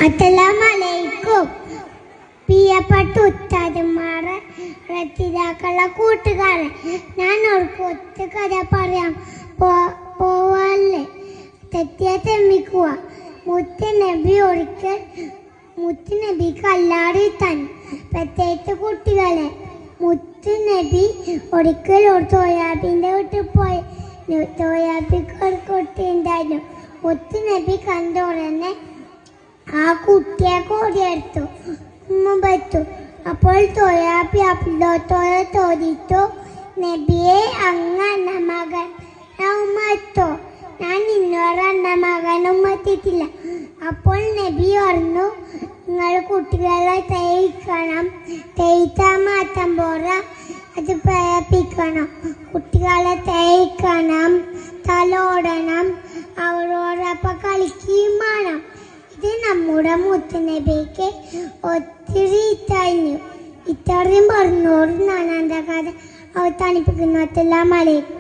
അസ്സലാമലൈക്കും. പ്രിയപ്പെട്ട ഉസ്താദുമാരെ, രക്ഷിതാക്കളുടെ കൂട്ടുകാരെ, ഞാൻ ഒരു കൊച്ചു കഥ പറയാം. പോവല്ലേ തെറ്റിയെ തെമ്മിക്കുക. മുത്തുനബി കല്ലാടി തന്നെ. പ്രത്യേകിച്ച് കുട്ടികളെ, മുത്തുനബി ഒരിക്കൽ ഒരു സോയാബീൻ്റെ വീട്ടിൽ പോയി. സോയാബിക്ക് ഒരു കുട്ടി ഉണ്ടായിരുന്നു. മുത്തുനബി കണ്ട ഉടനെ ആ കുട്ടിയെ കൂടിയെടുത്തു, ഉമ്മ വെച്ചു. അപ്പോൾ സോയാബി അബ്ദോത്തോടെ ചോദിച്ചു, നബിയെ അങ്ങ് എന്ന മകൻ ഉമ്മ എത്തോ? ഞാൻ ഇന്നൊരു എന്ന മകൻ ഉമ്മ എത്തിയിട്ടില്ല. അപ്പോൾ നബി പറഞ്ഞു, നിങ്ങൾ കുട്ടികളെ തേയിക്കണം, തേയിച്ചാൽ മാറ്റം പോരാ, അത് പ്രേരിപ്പിക്കണം. കുട്ടികളെ തേയിക്കണം, തലോടണം, അവരോടൊപ്പം കളിക്കുകയും വേണം. ഇത് നമ്മുടെ മുത്തുനബിക്ക് ഒത്തിരി കഴിഞ്ഞു. ഇത്രയും പറഞ്ഞോട് ഞാൻ എൻ്റെ കഥ അവസാനിപ്പിക്കുന്നു. അസ്സലാമു അലൈക്കും.